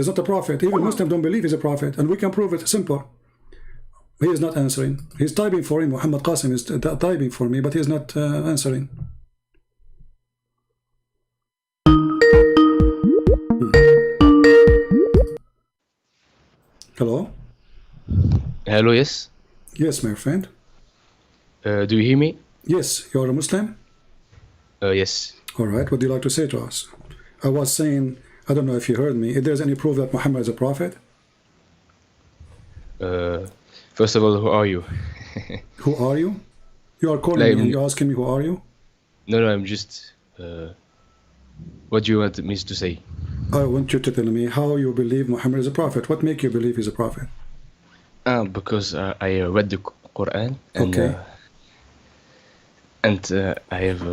He's not a prophet. Even Muslims don't believe he's a prophet, and we can prove it. Simple. He is not answering. He's typing for him. Muhammad Qasim is typing for me, but he's not answering. Hello? Hello, yes. Yes, my friend. Do you hear me? Yes, you're a Muslim? Yes. All right, what do you like to say to us? I was saying, I don't know if you heard me, if there's any proof that Muhammad is a prophet? First of all, who are you? Who are you? You are calling me and you're asking me who are you? No, I'm just... what do you want me to say? I want you to tell me how you believe Muhammad is a prophet. What makes you believe he's a prophet? Because I read the Quran and, Okay. I have,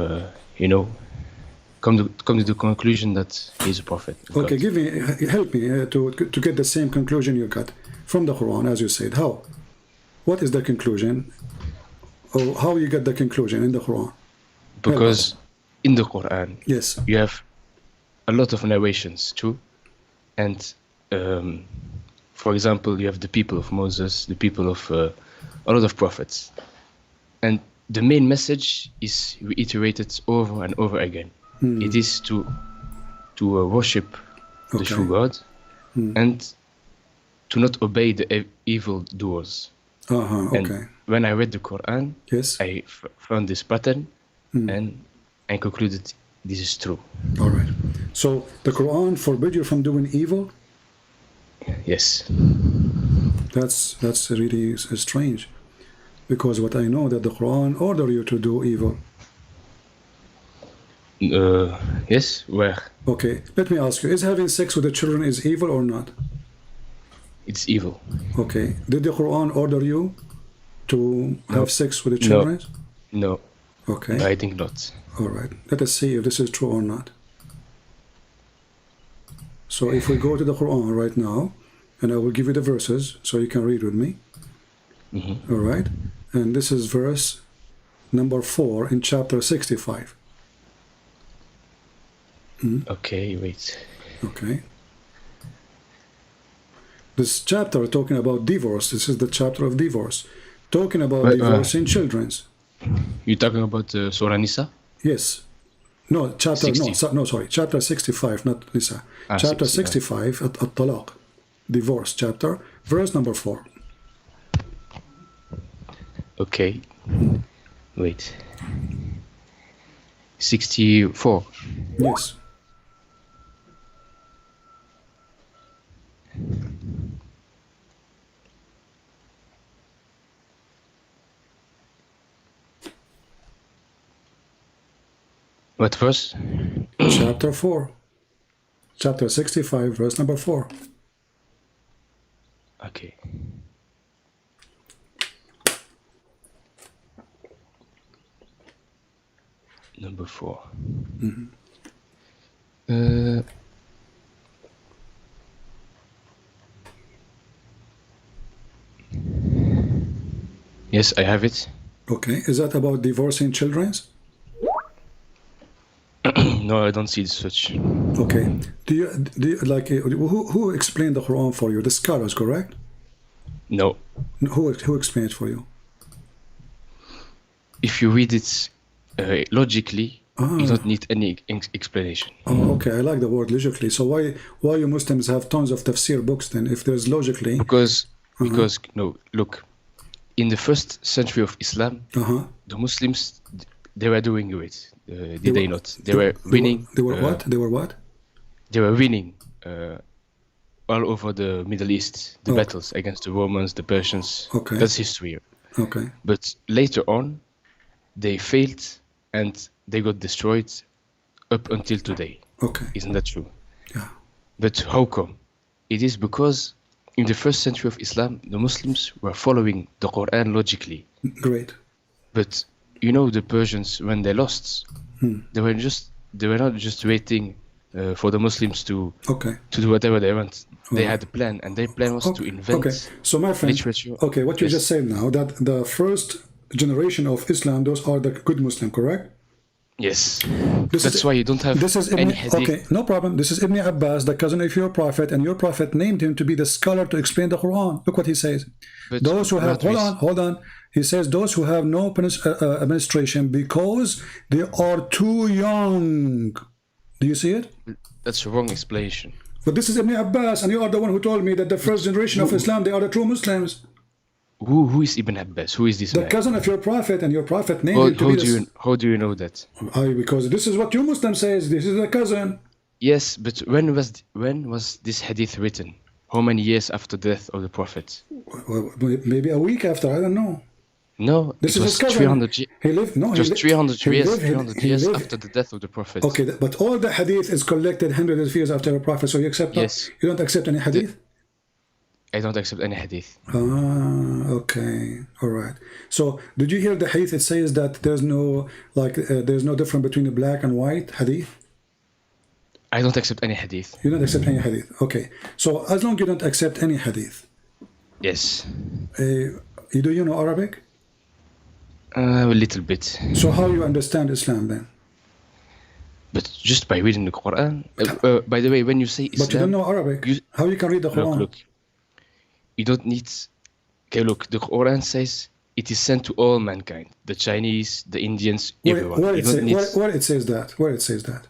come to the conclusion that he's a prophet. Okay, help me to get the same conclusion you got from the Quran, as you said. How? What is the conclusion? Or how you get the conclusion in the Quran? Because in the Quran, yes, you have a lot of narrations too, and for example, you have the people of Moses, the people of a lot of prophets, and the main message is reiterated over and over again. It is to worship the true God and to not obey the evil doers. And when I read the Quran, yes, I found this pattern and I concluded this is true. All right. So the Quran forbids you from doing evil? Yes. That's really strange, because what I know that the Quran order you to do evil. Yes. Where? Okay. Let me ask you: is having sex with the children is evil or not? It's evil. Okay. Did the Quran order you to have sex with the children? No. Okay. I think not. All right. Let us see if this is true or not. So if we go to the Quran right now, and I will give you the verses so you can read with me. All right. And this is verse number 4 in chapter 65. Okay, wait. Okay. This chapter talking about divorce. This is the chapter of divorce. Talking about divorcing children's. You're talking about Surah Nisa? Yes. No, chapter 60. no, sorry, chapter 65, not Nisa. Chapter 65 at Talaq, divorce chapter, verse number 4. Okay. Wait. 64. Yes. What verse? Chapter 4. Chapter 65, verse number 4. Okay. Number 4. Yes, I have it. Okay. Is that about divorcing children's? No, I don't see such. Okay. Do you like who explained the Quran for you? The scholars, correct? No. Who explained it for you? If you read it logically, you don't need any explanation. Oh, okay. I like the word logically. So why you Muslims have tons of tafsir books then? If there's logically, because no, look, in the first century of Islam, the Muslims they were doing it. Did they not? They were winning. They were what? They were what? They were winning all over the Middle East, the battles against the Romans, the Persians. Okay. That's history. Okay. But later on, they failed and they got destroyed up until today. Okay. Isn't that true? Yeah. But how come? It is because in the first century of Islam, the Muslims were following the Quran logically. Great. But you know, the Persians, when they lost, they were not just waiting for the Muslims to do whatever they want. They had a plan, and their plan was to invent so my friend, literature. Okay, what you just said now, that the first generation of Islam, those are the good Muslim, correct? Yes. This That's is, why you don't have this is Ibn, any hadith. okay, no problem. This is Ibn Abbas, the cousin of your prophet, and your prophet named him to be the scholar to explain the Quran. Look what he says. But Those who have, hold on. He says those who have no administration because they are too young. Do you see it? That's a wrong explanation. But this is Ibn Abbas, and you are the one who told me that the first generation of Islam, they are the true Muslims. Who is Ibn Abbas? Who is this The man? cousin of your prophet, and your prophet named him to be How do you know that? Because this is what you Muslim says. This is the cousin. Yes, but when was this hadith written? How many years after death of the prophet? Well, maybe a week after. I don't know. No, this it is was his cousin. 300. He lived. No, just 300 years. 300 years lived, after the death of the prophet. Okay, but all the hadith is collected hundreds of years after the prophet. So you accept? Yes. You don't accept any hadith? I don't accept any hadith. Okay, all right. So did you hear the hadith? It says that there's no there's no difference between the black and white hadith. I don't accept any hadith. You don't accept any hadith. Okay. So as long as you don't accept any hadith. Yes. Do you know Arabic? A little bit. So how you understand Islam then? But just by reading the Quran. By the way, when you say Islam, but you don't know Arabic. How you can read the Quran? Look. You don't need. Okay, look. The Quran says it is sent to all mankind: the Chinese, the Indians, everyone. Where it says that? Where it says that?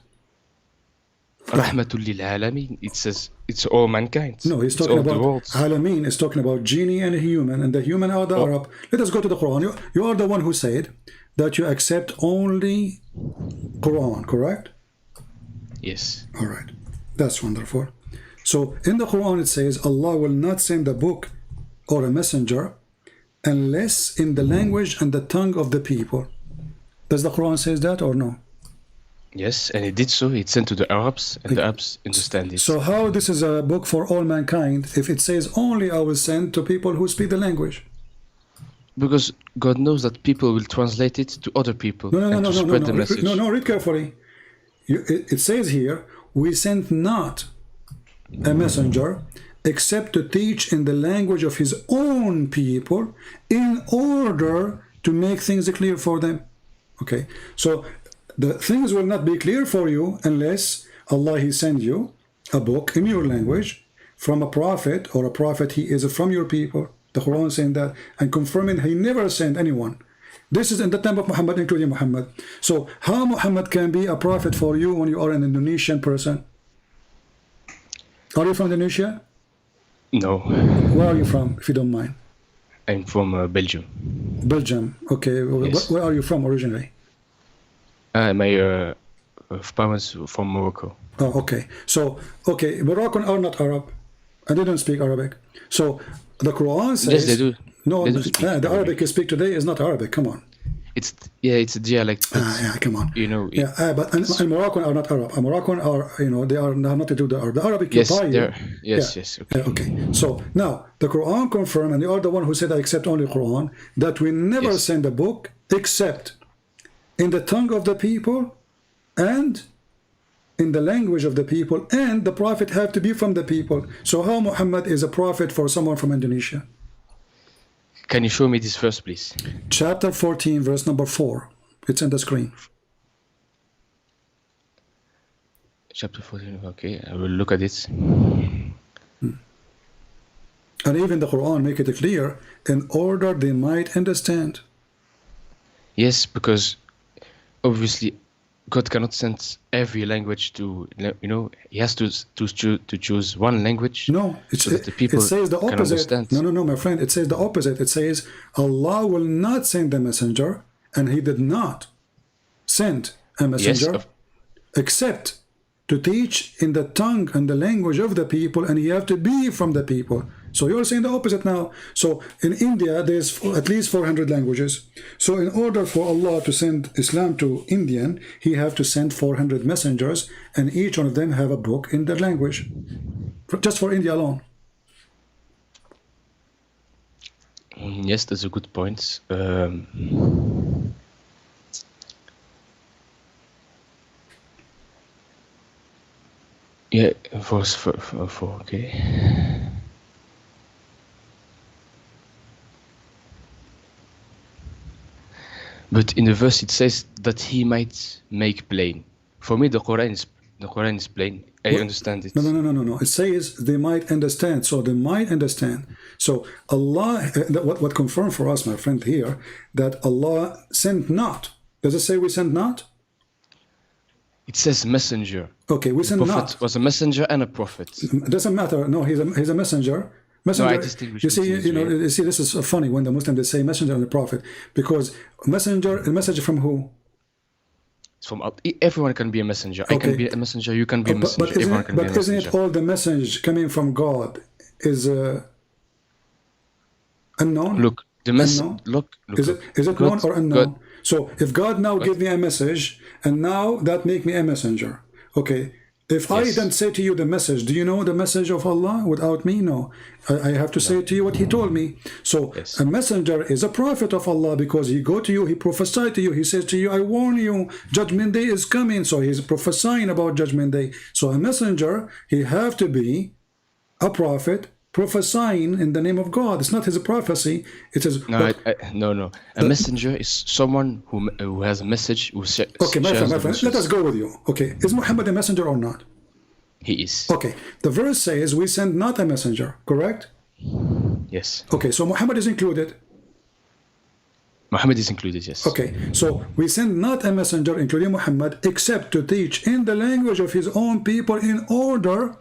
Rahmatul lil alamin. It says it's all mankind. No, he's talking about Alameen is talking about genie and human, and the human are the Arab. Let us go to the Quran. You are the one who said that you accept only Quran, correct? Yes. All right. That's wonderful. So in the Quran it says Allah will not send a book or a messenger unless in the language and the tongue of the people. Does the Quran says that or no? Yes, and it did so. It sent to the Arabs, and the Arabs understand it. So how this is a book for all mankind if it says only I will send to people who speak the language? Because God knows that people will translate it to other people to spread the message. No, read carefully. It says here, we sent not a messenger except to teach in the language of his own people in order to make things clear for them. Okay, so the things will not be clear for you unless Allah He send you a book in your language from a prophet, or a prophet he is from your people. The Quran saying that and confirming He never sent anyone. This is in the time of Muhammad, including Muhammad. So how Muhammad can be a prophet for you when you are an Indonesian person? Are you from Indonesia? No. Where are you from, if you don't mind? I'm from Belgium. Belgium. Okay. Yes. Where are you from originally? My parents from Morocco. Oh, okay. So, okay, Moroccan are not Arab, and they don't speak Arabic. So the Quran says. Yes, they do. No, they do speak the Arabic you speak today is not Arabic. Come on. It's a dialect. Yeah, come on. You know. But and Moroccan are not Arab. Moroccan are, they are not to do the Arab. The Arabic yes, you buy. Yes. Okay. Okay. So now the Quran confirm, and you are the one who said I accept only Quran, that we never send a book except in the tongue of the people and in the language of the people, and the prophet have to be from the people. So how Muhammad is a prophet for someone from Indonesia? Can you show me this verse, please? Chapter 14, verse number 4. It's on the screen. Chapter 14, okay, I will look at it. And even the Quran make it clear in order they might understand. Yes, because obviously God cannot send every language to, he has to choose one language. No, so that the people it says the opposite. Can understand. No, my friend, it says the opposite. It says Allah will not send the messenger, and He did not send a messenger except to teach in the tongue and the language of the people, and he have to be from the people. So you're saying the opposite now. So in India, there's at least 400 languages. So in order for Allah to send Islam to Indian, He have to send 400 messengers, and each one of them have a book in their language, just for India alone. Yes, that's a good point. Yeah, verse 4, okay. But in the verse it says that he might make plain. For me, the Quran is plain. I understand it. No. It says they might understand. So they might understand. So Allah, what confirmed for us, my friend, here, that Allah sent not. Does it say we sent not? It says messenger. Okay, we sent Prophet not. was a messenger and a prophet. It doesn't matter. No, he's a messenger. Messenger. No, I distinguish you see, between you see, this is funny when the Muslims they say messenger and the prophet, because messenger, a message from who? It's from everyone can be a messenger. I can be a messenger. You can be a messenger. Everyone can be a messenger. Isn't it all the message coming from God is unknown? Look, the message. Look. Is it known or unknown? So if God now give me a message, and now that make me a messenger, okay. If I then say to you the message, do you know the message of Allah without me? No. I have to say to you what He told me. So a messenger is a prophet of Allah because he go to you, he prophesied to you, he says to you, I warn you, judgment day is coming. So he's prophesying about judgment day. So a messenger, he have to be a prophet prophesying in the name of God. It's not his prophecy. It is no. A messenger is someone who has a message. Okay, my friend, let us go with you. Okay, is Muhammad a messenger or not? He is. Okay, the verse says we send not a messenger, correct? Yes. Okay, so Muhammad is included. Muhammad is included, yes. Okay, so we send not a messenger, including Muhammad, except to teach in the language of his own people in order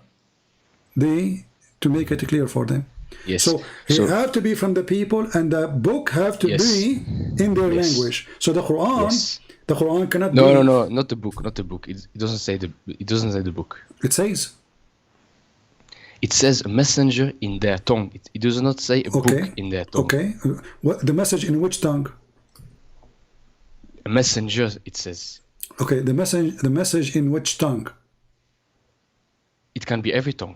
to make it clear for them. Yes. So he have to be from the people, and the book have to be in their language. So the Quran cannot be. No, not the book, not the book. It doesn't say the book. It says. It says a messenger in their tongue. It does not say a book in their tongue. Okay. What the message in which tongue? A messenger, it says. Okay, the message in which tongue? It can be every tongue.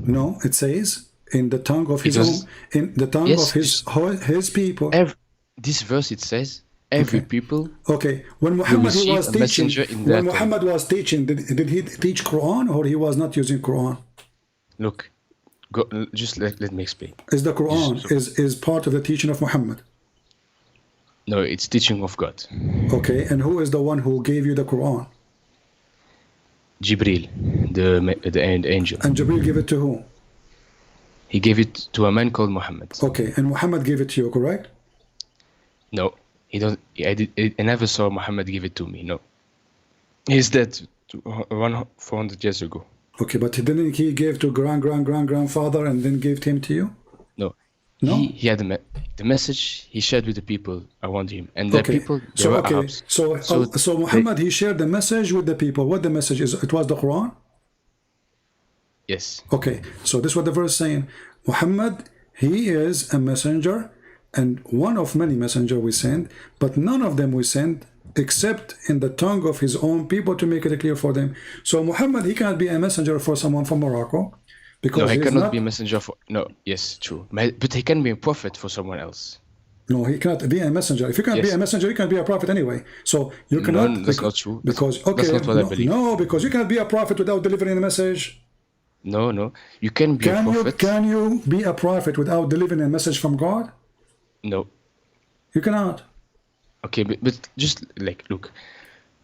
No, it says in the tongue of his own, in the tongue of his people. This verse it says every people. Okay, when Muhammad was teaching, did he teach Quran or he was not using Quran? Look, just let me explain. Is the Quran is part of the teaching of Muhammad? No, it's teaching of God. Okay, and who is the one who gave you the Quran? Jibril, the angel. And Jibril gave it to who? He gave it to a man called Muhammad. Okay, and Muhammad gave it to you, correct? No, he don't. I never saw Muhammad give it to me. No, he's dead 400 years ago. Okay, but didn't he give to grandfather and then gave him to you? No. He had the message he shared with the people around him, and the people. So Muhammad he shared the message with the people. What the message is? It was the Quran. Yes. Okay, so this is what the verse is saying. Muhammad, he is a messenger, and one of many messengers we send, but none of them we send except in the tongue of his own people to make it clear for them. So Muhammad, he cannot be a messenger for someone from Morocco. No, he cannot be a messenger for. No, yes, true. But he can be a prophet for someone else. No, he cannot be a messenger. If you can't be a messenger, you can be a prophet anyway. So you cannot. No, that's not true. Because that's not what I believe. No, because you cannot be a prophet without delivering a message. No, you can be a prophet. Can you be a prophet without delivering a message from God? No. You cannot. Okay, but just look,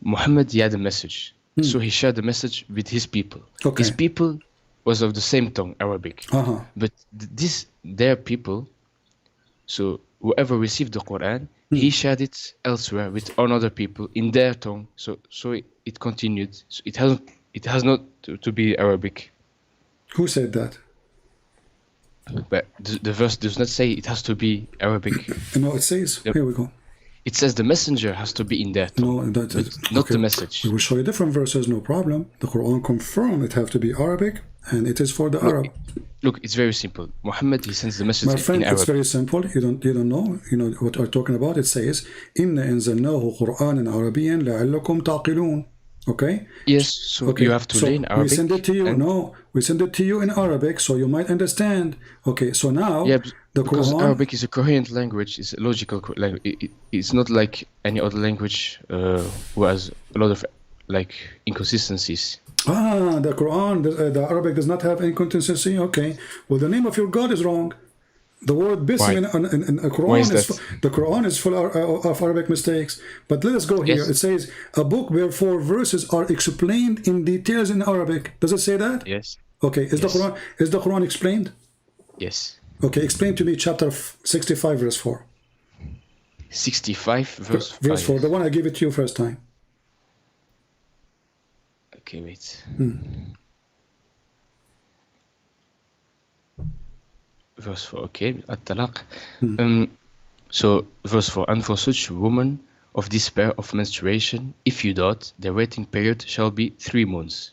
Muhammad, he had a message. So he shared the message with his people. Okay. His people was of the same tongue, Arabic. But their people, so whoever received the Quran, he shared it elsewhere with another people in their tongue. So it continued. So it has not to be Arabic. Who said that? But the verse does not say it has to be Arabic. No, it says. Here we go. It says the messenger has to be in there. No, not the message. We will show you different verses, no problem. The Quran confirms it have to be Arabic, and it is for the Arab. Look, it's very simple. Muhammad, he sends the message My friend, in Arabic. It's very simple. You don't know. You know what I'm talking about. It says, "Inna anzalnahu Qur'anan Arabiyyan la'allakum taqilun." Okay. Yes. So you have to learn Arabic. We send it to you. We send it to you in Arabic, so you might understand. Okay. So now, because Arabic is a coherent language. It's a logical language. It's not like any other language who has a lot of inconsistencies. The Quran, the Arabic does not have inconsistency. Okay. Well, the name of your God is wrong. The word bism in the Why is Quran that? the Quran is full of Arabic mistakes. But let us go here. Yes. It says a book where 4 verses are explained in details in Arabic. Does it say that? Yes. Okay. Is the Quran explained? Yes. Okay. Explain to me chapter 65 verse 4. 65 verse 5. Verse 4. The one I gave it to you first time. Okay, wait. Verse 4, okay. At-talaq. So, verse 4. And for such women of despair of menstruation, if you doubt, their waiting period shall be 3 months.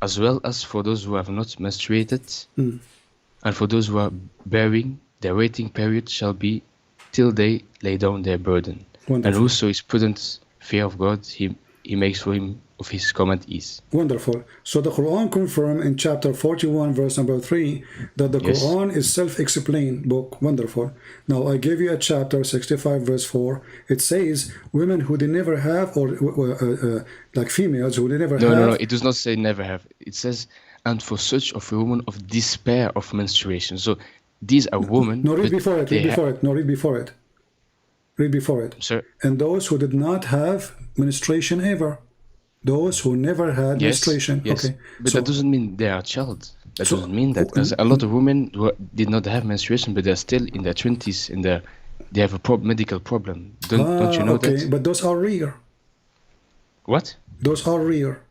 As well as for those who have not menstruated, and for those who are bearing, their waiting period shall be till they lay down their burden. Wonderful. And whoso is prudent, fear of God, he makes for him of his command ease. Wonderful. So the Quran confirms in chapter 41 verse number 3 that the Yes. Quran is self-explained book. Wonderful. Now I gave you a chapter 65 verse 4. It says women who they never have, or like females who they never have. No, it does not say never have. It says, and for such of a woman of despair of menstruation. So these are women. No, read but before it. they Read before it. No, read before it. Read before it. Sir? And those who did not have menstruation ever. Those who never had menstruation. Yes. Okay. But So that doesn't mean they are a child. That So- doesn't mean that. There's a lot of women who did not have menstruation, but they're still in their 20s and they have a medical problem. Don't you know okay, that? but those are rare. What? Those are rare.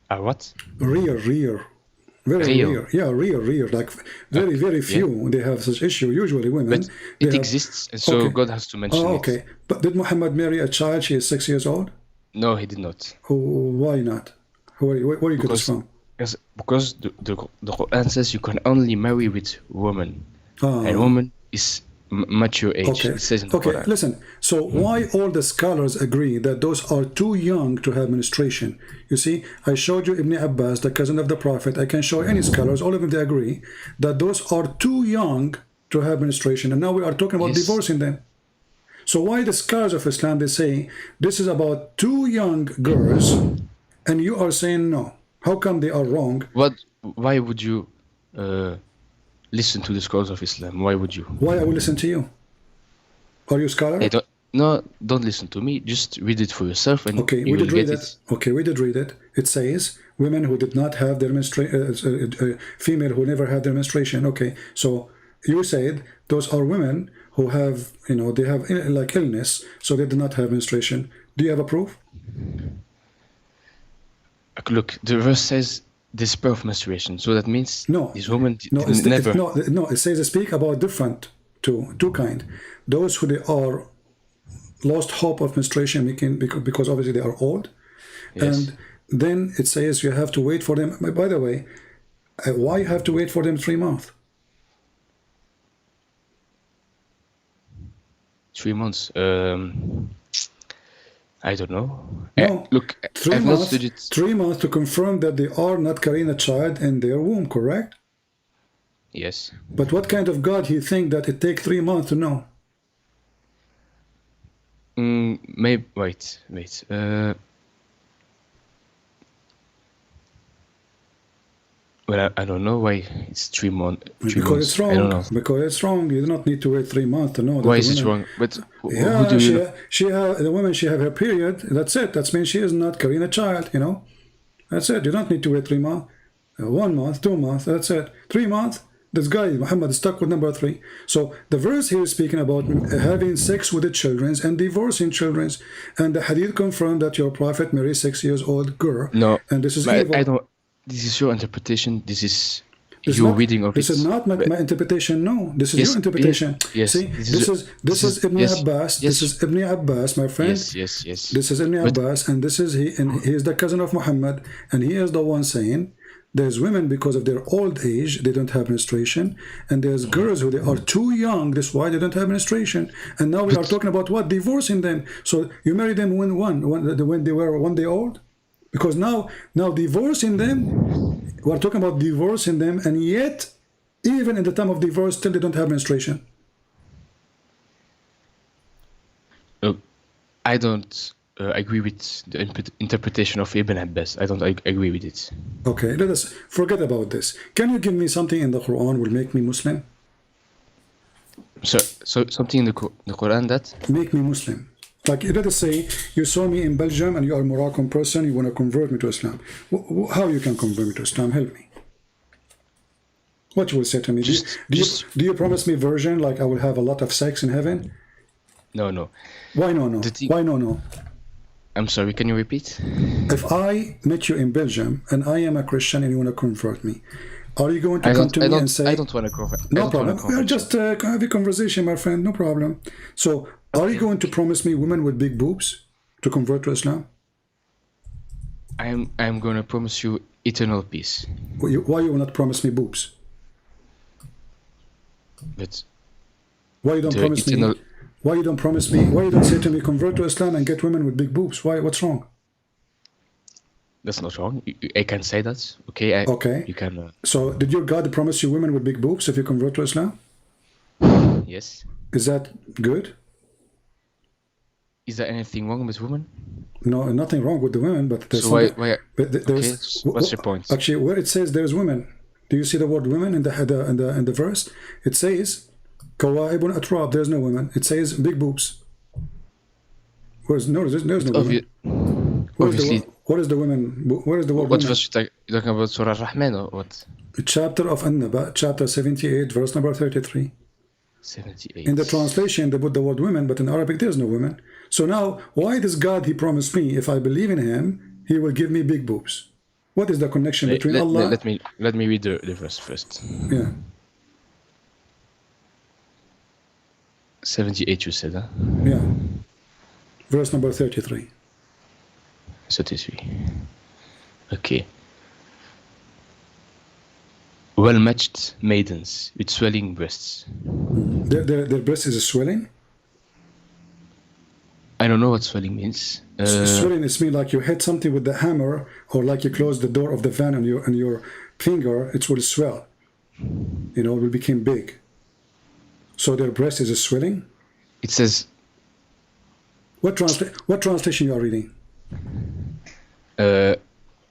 What? Rare. Very Real. rare. Yeah, rare. Like very few. They have such issue. Usually women. But they it have- exists, and so Okay. God has to mention Oh, it. okay. But did Muhammad marry a child? She is 6 years old. No, he did not. Oh, why not? Where you get this from? Because the Quran says you can only marry with woman. And woman is mature age. Okay. It says in the Okay. Quran. Listen. So why all the scholars agree that those are too young to have menstruation? You see, I showed you Ibn Abbas, the cousin of the Prophet. I can show any scholars. All of them they agree that those are too young to have menstruation. And now we are talking about Yes. divorcing them. So why the scholars of Islam they say this is about 2 young girls, and you are saying no? How come they are wrong? Why would you listen to the scholars of Islam? Why would you? Why I will listen to you? Are you a scholar? Don't listen to me. Just read it for yourself, and Okay, you we will did read get it. it. Okay, we did read it. It says women who did not have their menstruation, female who never had their menstruation. Okay, so you said those are women who have, they have like illness, so they did not have menstruation. Do you have a proof? Look, the verse says despair of menstruation, so that means No. this woman No, did never. no. It says speak about different two kind. Those who they are lost hope of menstruation because obviously they are old, Yes. and then it says you have to wait for them. By the way, why you have to wait for them 3 months? 3 months. I don't know. No, Look, 3 I've not months. studied. 3 months to confirm that they are not carrying a child in their womb, correct? Yes. But what kind of God he think that it take 3 months to know? Maybe. Wait. Well, I don't know why it's 3 months. Because it's wrong. I don't know. Because it's wrong. You do not need to wait 3 months to know. That Why the is it woman- wrong? But Yeah, who do you? the woman, she have her period. That's it. That means she is not carrying a child. That's it. You don't need to wait 3 months. 1 month, 2 months. That's it. 3 months. This guy Muhammad is stuck with number 3. So the verse here is speaking about having sex with the children and divorcing children, and the hadith confirmed that your prophet married 6 years old girl. No. And this is but evil. I don't. This is your interpretation. This is This your not- reading of this it. is not my interpretation. No, this is Yes, your interpretation. yes, See, this this is Ibn yes, Abbas. yes. This is Ibn Abbas, my friend. Yes. This is Ibn But- Abbas, and this is he is the cousin of Muhammad, and he is the one saying there's women because of their old age they don't have menstruation, and there's girls who they are too young. That's why they don't have menstruation. And now we are talking about what, divorcing them. So you marry them when they were 1 day old, because now divorcing them. We're talking about divorcing them, and yet even in the time of divorce still they don't have menstruation. Look, I don't agree with the interpretation of Ibn Abbas. I don't agree with it. Okay, let us forget about this. Can you give me something in the Quran will make me Muslim? So something in the Quran that make me Muslim. Like, let us say you saw me in Belgium and you are a Moroccan person, you want to convert me to Islam. How you can convert me to Islam? Help me. What you will say to me? Do you promise me virgin, like I will have a lot of sex in heaven? No. Why no? Why no? I'm sorry, can you repeat? If I met you in Belgium and I am a Christian and you want to convert me, are you going to come to me and say... I don't want to convert. No problem. We are just have a conversation, my friend. No problem. So, are you going to promise me women with big boobs to convert to Islam? I'm going to promise you eternal peace. Why you will not promise me boobs? But why you don't promise me? Why you don't promise me? Why you don't say to me, convert to Islam and get women with big boobs? Why? What's wrong? That's not wrong. I can say that. Okay. Okay. You can. So, did your God promise you women with big boobs if you convert to Islam? Yes. Is that good? Is there anything wrong with women? No, nothing wrong with the women, but there's so why what's your point? Actually, where it says there's women, do you see the word women in the verse? It says Kawaibun atrab. There's no women. It says big boobs. There's no women. Obviously. What is the women? Where is the word what women? verse you talking about? Surah Rahman or what? Chapter of An-Naba, chapter 78, verse number 33. 78. In the translation, they put the word women, but in Arabic, there's no women. So now, why does God, he promised me, if I believe in him, he will give me big boobs? What is the connection between Allah? Let me read the verse first. Yeah. 78 you said, huh? Yeah. Verse number 33. 33. Okay. Well-matched maidens with swelling breasts. Their breast is swelling? I don't know what swelling means. Swelling is mean like you hit something with the hammer, or like you close the door of the van and your finger, it will swell. You know, it will become big. So their breast is swelling? It says... What translation you are reading?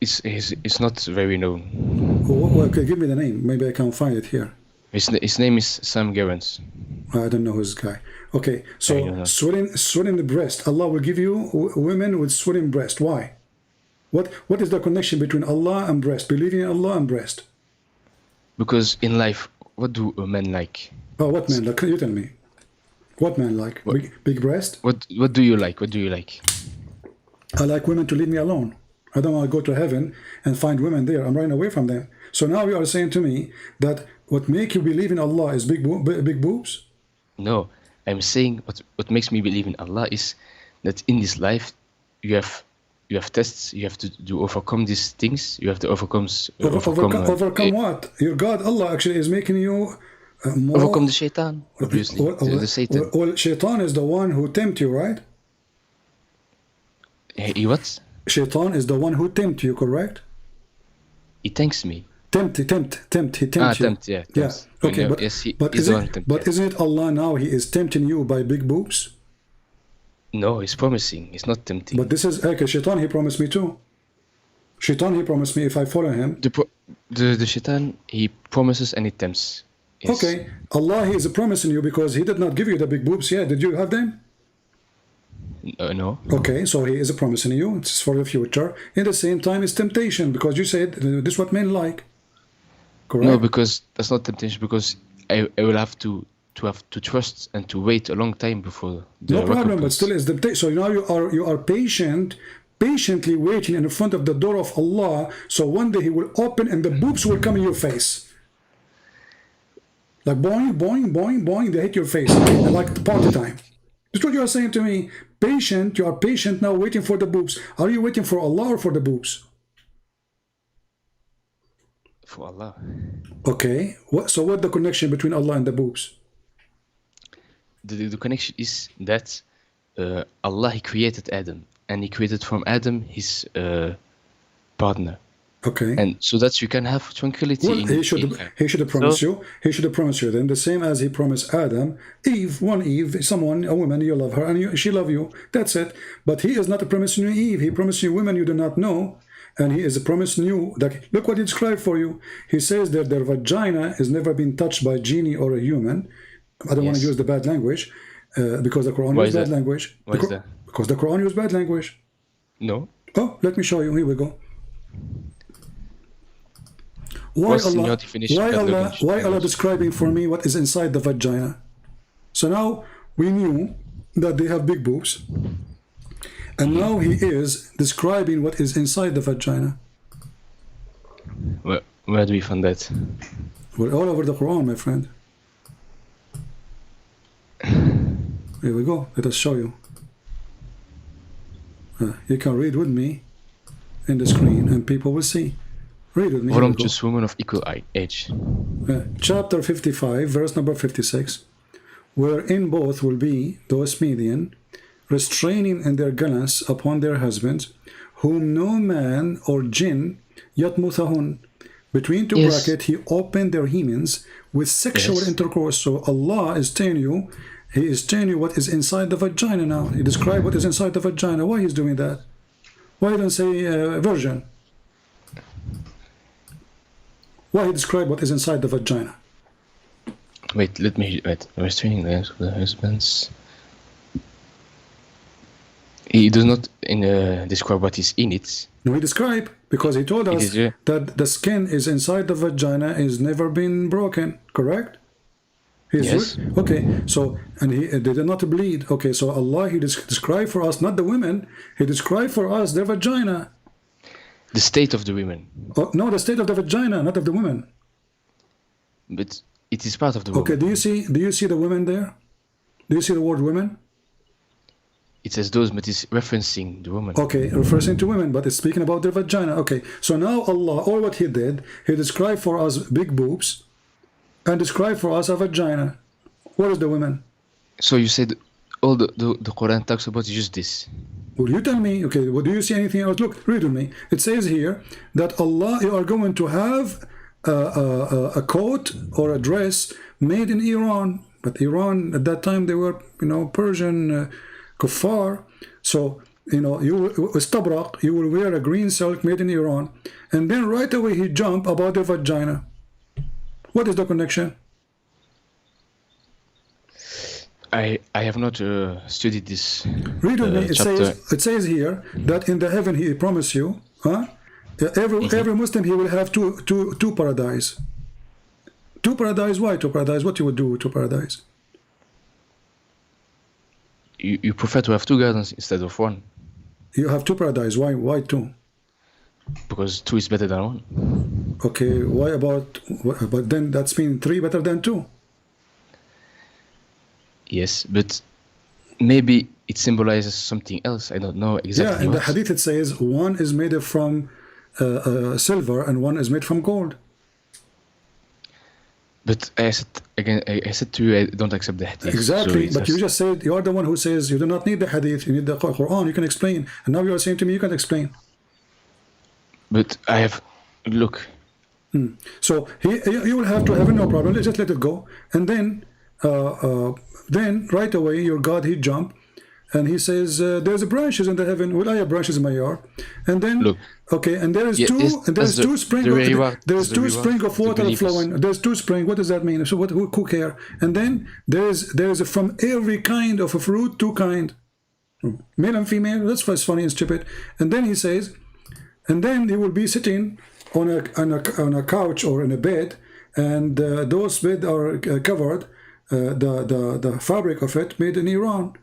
It's not very known. Well, okay, give me the name. Maybe I can find it here. His name is Sam Gerrans. I don't know who's this guy. Okay, so swelling the breast. Allah will give you women with swelling breast. Why? What is the connection between Allah and breast? Believing in Allah and breast? Because in life, what do men like? Oh, what men like? You tell me. What men like? Big breast? What do you like? What do you like? I like women to leave me alone. I don't want to go to heaven and find women there. I'm running away from them. So now you are saying to me that what make you believe in Allah is big boobs? No, I'm saying what makes me believe in Allah is that in this life you have tests. You have to overcome these things. You have to overcome what? Your God Allah actually is making you overcome the shaitan. Obviously, the Satan. Well, shaitan is the one who tempt you, right? He what? Shaitan is the one who tempt you, correct? He tempts me. Tempt. He tempts you. Tempt, yeah. Yeah. Okay, no, but isn't it Allah now? He is tempting you by big boobs. No, he's promising. He's not tempting. But this is okay. Shaitan, he promised me too. Shaitan, he promised me if I follow him. The shaitan, he promises and he tempts. Yes. Okay, Allah, he is promising you because he did not give you the big boobs yet. Did you have them? No. Okay, so he is promising you. It's for the future. In the same time, it's temptation because you said this is what men like. Correct? No, because that's not temptation. Because I will have to trust and to wait a long time before the no problem, recompense. but still is temptation. So now you are patiently waiting in front of the door of Allah. So one day he will open and the boobs will come in your face. Like boing, boing, boing, boing, they hit your face. Like the party time. That's what you are saying to me. Patient, you are patient now waiting for the boobs. Are you waiting for Allah or for the boobs? For Allah. Okay. So what's the connection between Allah and the boobs? The connection is that Allah, he created Adam. And he created from Adam his partner. Okay. And so that you can have tranquility Well, in he should have promised you. He should have promised you then the same as he promised Adam. Eve, one Eve, someone, a woman, you love her, and she love you. That's it. But he is not promising you Eve. He promised you women you do not know, and he is promising you that. Look what he described for you. He says that their vagina has never been touched by a genie or a human. I don't want to use the bad language because the Quran uses bad language. Why is that? Because the Quran uses bad language. No. Oh, let me show you. Here we go. Why Allah describing for me what is inside the vagina? So now we knew that they have big boobs, and now he is describing what is inside the vagina. Where do we find that? Well, all over the Quran, my friend. Here we go. Let us show you. You can read with me in the screen, and people will see. Read with me. Voluptuous women of equal age. Chapter 55, verse number 56. Wherein both will be those median, restraining in their gallants upon their husbands, whom no man or jinn yatmuthahun. Between two brackets, he opened their hymens with sexual intercourse. So Allah is telling you, He is telling you what is inside the vagina now. He described what is inside the vagina. Why he's doing that? Why he don't say virgin? Why he describe what is inside the vagina? Wait. Restraining the husbands. He does not describe what is in it. No, he described because he told us that the skin is inside the vagina is never been broken. Correct? Yes. Okay. So they did not bleed. Okay. So Allah he described for us not the women. He described for us their vagina. The state of the women. Oh, no, the state of the vagina, not of the women. But it is part of the woman. Okay, do you see the women there? Do you see the word women? It says those, but it's referencing the woman. Okay, referring to women, but it's speaking about their vagina. Okay, so now Allah, all what he did, he described for us big boobs and described for us a vagina. What is the women? So you said all the Quran talks about just this. Well, you tell me, okay, well, do you see anything else? Look, read with me. It says here that Allah, you are going to have a coat or a dress made in Iran. But Iran, at that time, they were, Persian kuffar. So, istabraq, you will wear a green silk made in Iran. And then right away he jump about the vagina. What is the connection? I have not studied this. Read with me. Chapter. It says here that in the heaven he promised you, every Muslim he will have two paradise. Two paradise. Why two paradise? What you would do with two paradise? You prefer to have two gardens instead of one. You have two paradise. Why two? Because two is better than one. Okay. Why about? But then that's mean three better than two. Yes, but maybe it symbolizes something else. I don't know exactly. Yeah, in the hadith it says one is made from silver and one is made from gold. But I said to you, I don't accept the hadith. Exactly, but you just said you are the one who says you do not need the hadith, you need the Quran, you can explain. And now you are saying to me you can explain. But I have, look. So you will have to have no problem, just let it go. And then right away your God he jump and he says there's branches in the heaven. Well, I have branches in my yard. And then look, okay, and there is two spring of water flowing. There's two spring. What does that mean? So who care? And then there is from every kind of a fruit, two kind, male and female. That's what's funny and stupid. And then he says, and then he will be sitting on a couch or in a bed, and those beds are covered. The fabric of it made in Iran.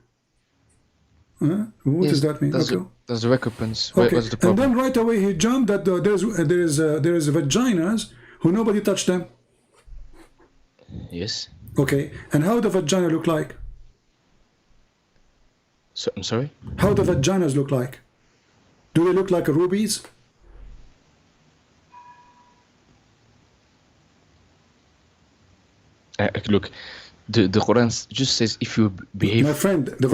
What does that mean? That's the recompense. Okay. What's the problem? And then right away he jumped that there is vaginas who nobody touched them. Yes. Okay. And how the vagina look like? So, I'm sorry? How the vaginas look like? Do they look like rubies? Look, the Quran just says if you behave. My friend, the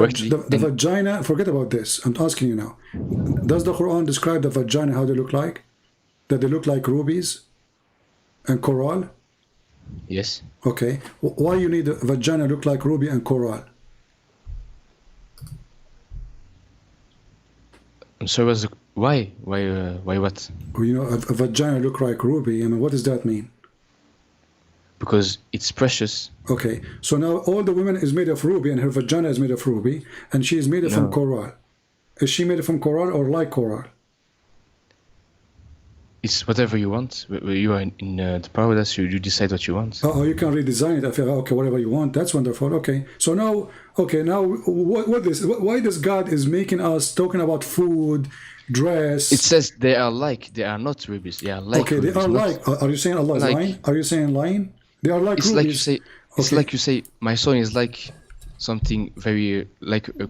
vagina, forget about this. I'm asking you now. Does the Quran describe the vagina how they look like? that they look like rubies and coral? Yes. Okay. Why you need a vagina look like ruby and coral? I'm sorry, why? Why what? You know, a vagina look like ruby. I mean, what does that mean? Because it's precious. Okay, so now all the women is made of ruby and her vagina is made of ruby and she is made from coral. Is she made from coral or like coral? It's whatever you want. You are in the paradise, you decide what you want. Oh, you can redesign it. I feel, okay, whatever you want. That's wonderful. Okay, so now, why this God is making us talking about food, dress? It says they are not rubies. They are like okay, rubies, they are like. Are you saying Allah is lying? Are you saying lying? They are like it's rubies. like you say. It's like you say. My son is like something very like a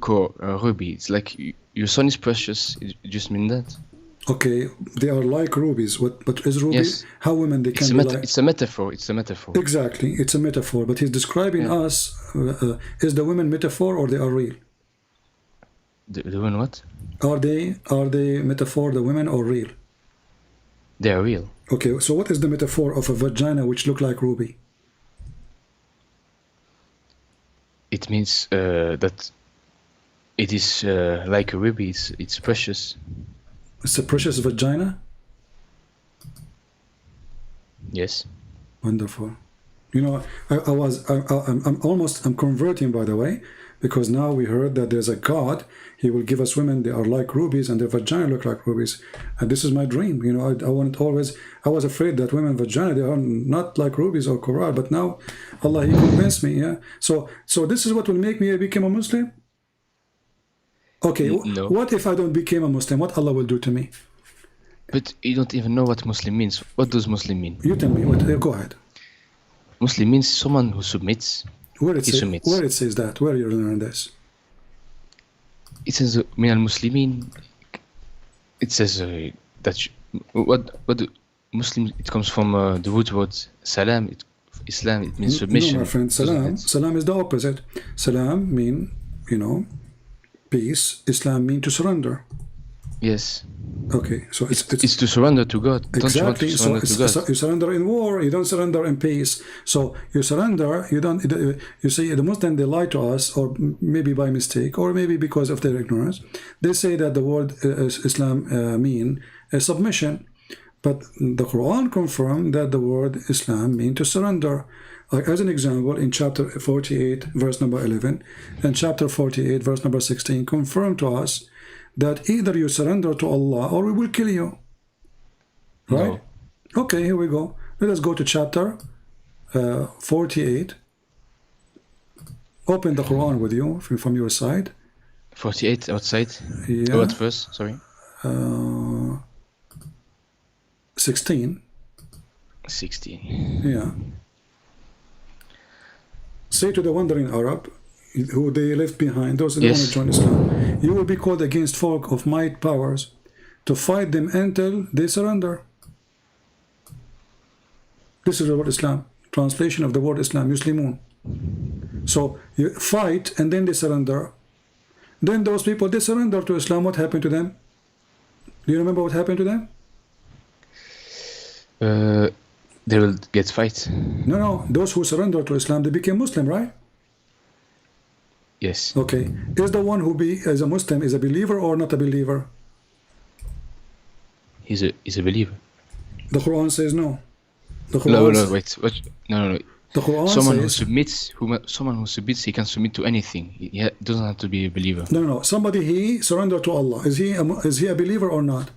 ruby. It's like your son is precious. It just mean that. Okay, they are like rubies. But is ruby? Yes. How women they can be like? It's a metaphor. It's a metaphor. Exactly, it's a metaphor. But he's describing us. Is the women metaphor or they are real? The women what? Are they metaphor? The women or real? They are real. Okay, so what is the metaphor of a vagina which look like ruby? It means that it is like a ruby. It's precious. It's a precious vagina? Yes. Wonderful. You know, I'm converting, by the way, because now we heard that there's a God. He will give us women, they are like rubies and their vagina look like rubies. And this is my dream. You know, I was afraid that women vagina, they are not like rubies or coral, but now Allah, He convinced me, yeah. So this is what will make me become a Muslim? Okay, no. What if I don't become a Muslim? What Allah will do to me? But you don't even know what Muslim means. What does Muslim mean? You tell me. Go ahead. Muslim means someone who submits. Where it says that? Where you learn this? It says min al-Muslimin. It says that what the Muslim. It comes from the root word salam. Islam. It means submission. No, my friend. Salam is the opposite. Salam mean, you know, peace. Islam mean to surrender. Yes. Okay, so it's to surrender to God. Exactly. Don't you want to surrender to God? So you surrender in war. You don't surrender in peace. So you surrender. You don't. You see, the Muslims, they lie to us, or maybe by mistake, or maybe because of their ignorance. They say that the word Islam mean submission, but the Quran confirmed that the word Islam mean to surrender. Like as an example, in chapter 48, verse number 11, and chapter 48, verse number 16, confirm to us that either you surrender to Allah or we will kill you. Right? No. Okay, here we go. Let us go to chapter 48. Open the Quran with you from your side. 48 outside? Yeah. What verse? Sorry. 16. 16. Yeah. Say to the wandering Arab, who they left behind, those who want to join Islam, you will be called against folk of might powers to fight them until they surrender. This is the word Islam, translation of the word Islam, Muslimun. So you fight and then they surrender. Then those people, they surrender to Islam. What happened to them? Do you remember what happened to them? They will get fight. No. Those who surrender to Islam, they became Muslim, right? Yes. Okay. Is the one who is a Muslim is a believer or not a believer? He's a believer. The Quran says no. The Quran No. The Quran someone who submits, he can submit to anything. He doesn't have to be a believer. No. Somebody he surrendered to Allah. Is he a believer or not?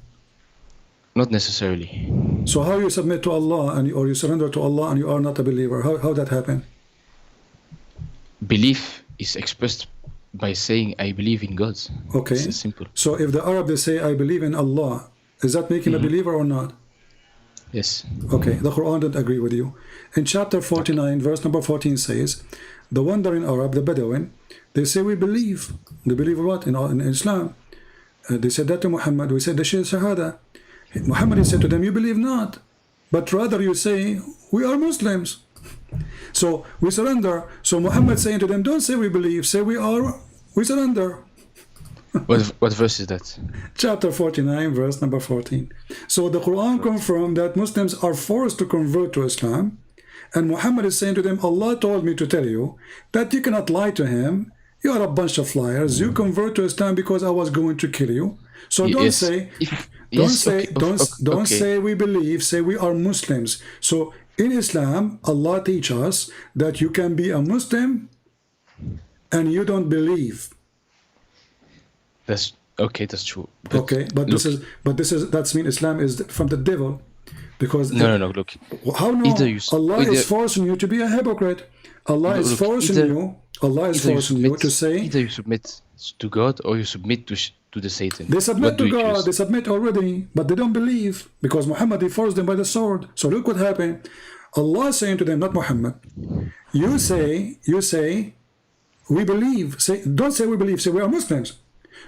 Not necessarily. So how you submit to Allah or you surrender to Allah and you are not a believer? How that happen? Belief is expressed by saying I believe in God. Okay. It's simple. So if the Arab they say I believe in Allah, is that making a believer or not? Yes. Okay, the Quran didn't agree with you. In chapter 49, verse number 14 says, the wandering Arab, the Bedouin, they say we believe. They believe what? In Islam. They said that to Muhammad. We said the Shahada. Muhammad said to them, you believe not, but rather you say we are Muslims. So we surrender. So Muhammad saying to them, don't say we believe, say we surrender. What verse is that? Chapter 49, verse number 14. So the Quran confirmed that Muslims are forced to convert to Islam. And Muhammad is saying to them, Allah told me to tell you that you cannot lie to him. You are a bunch of liars. You convert to Islam because I was going to kill you. So don't Yes. say, Okay, don't say we believe, say we are Muslims. So in Islam, Allah teaches us that you can be a Muslim and you don't believe. That's okay. That's true. Okay, but that means Islam is from the devil, because no. Look, how no? Allah either, is forcing you to be a hypocrite. Allah is forcing you. Allah is forcing you to say either you submit to God or you submit to the Satan. They submit to God. They submit already, but they don't believe because Muhammad he forced them by the sword. So look what happened. Allah is saying to them, not Muhammad. You say we believe. Don't say we believe. Say we are Muslims.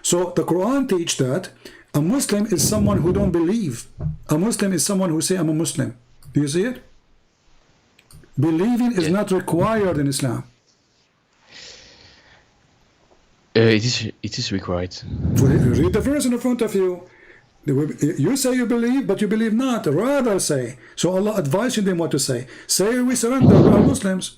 So the Quran teaches that a Muslim is someone who don't believe. A Muslim is someone who say I'm a Muslim. Do you see it? Believing is not required in Islam. It is required. Read the verse in front of you. You say you believe, but you believe not. Rather say. So Allah advising them what to say. Say we surrender. We are Muslims.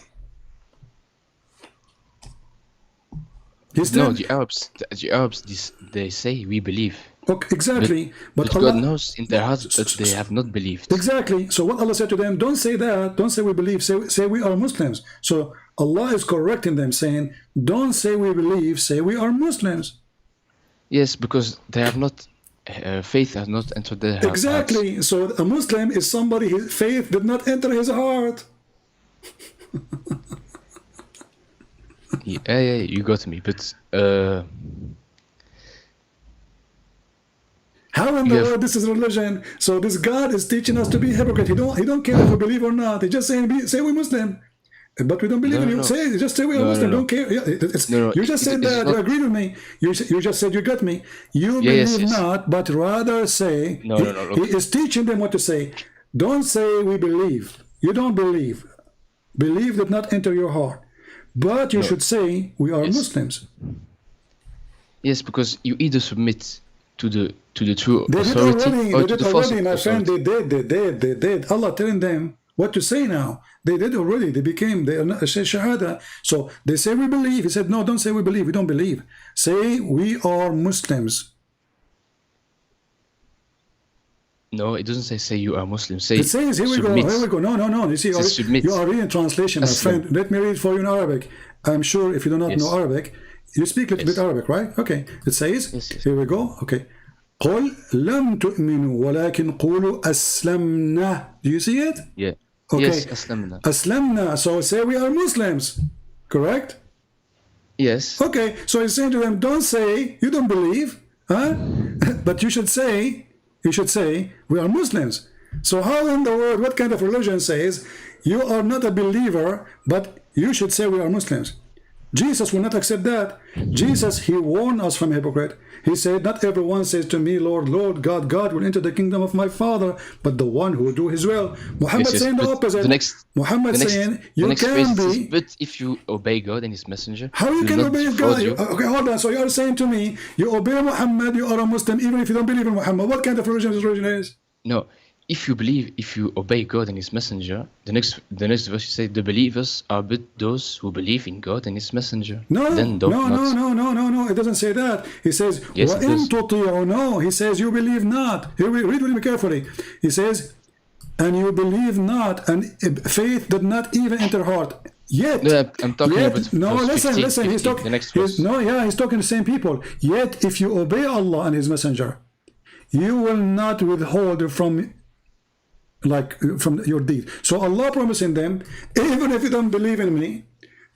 No, the Arabs, they say we believe. Okay, exactly. But Allah, God knows in their hearts that they have not believed. Exactly. So what Allah said to them, don't say that. Don't say we believe. Say we are Muslims. So Allah is correcting them, saying, don't say we believe. Say we are Muslims. Yes, because they have not. Faith has not entered their hearts. Exactly. So a Muslim is somebody his faith did not enter his heart. Yeah, you got me. But how in the world this is religion? So this God is teaching us to be hypocrite. He don't care if we believe or not. He just saying say we're Muslim, but we don't believe in you. Just say we are Muslim. Don't care. Yeah, you just said that. You agreed with me. You just said you got me. You believe not, but rather say. He is teaching them what to say. Don't say we believe. You don't believe. Believe did not enter your heart. But you should say we are Muslims. Yes, because you either submit to the true they authority or to the false my friend. They did. Allah telling them what to say now. They did already. They say shahada. So they say we believe. He said no, don't say we believe. We don't believe. Say we are Muslims. No, it doesn't say you are Muslim. Say it says here we submit. go. Here we go. No. You see, you are reading translation, my friend. Let me read for you in Arabic. I'm sure if you do not know Arabic, you speak a little bit Arabic, right? Okay. It says, here we go. Okay. قل لم تؤمنوا ولكن قولوا أسلمنا. Do you see it? Yeah. Okay. Yes, أسلمنا. أسلمنا. So say we are Muslims. Correct? Yes. Okay. So he's saying to them, don't say you don't believe, huh? But you should say we are Muslims. So how in the world, what kind of religion says you are not a believer, but you should say we are Muslims? Jesus will not accept that. Jesus, he warned us from hypocrite. He said, not everyone says to me, Lord, Lord, God, God will enter the kingdom of my Father, but the one who will do his will. Muhammad saying the opposite. Muhammad saying, you can be. But if you obey God and his messenger, how you can obey God? Okay, hold on. So you are saying to me, you obey Muhammad, you are a Muslim, even if you don't believe in Muhammad. What kind of religion this religion is? No. If you obey God and his messenger, the next verse you say the believers are but those who believe in God and his messenger. No, it doesn't say that. He says, yes, it does. No, he says you believe not. Here we read with me carefully. He says, and you believe not, and faith did not even enter heart. Yet, no, I'm talking about listen. 15, He's talking. The next verse. He's talking to the same people. Yet, if you obey Allah and his messenger, you will not withhold from your deed. So Allah promising them, even if you don't believe in me,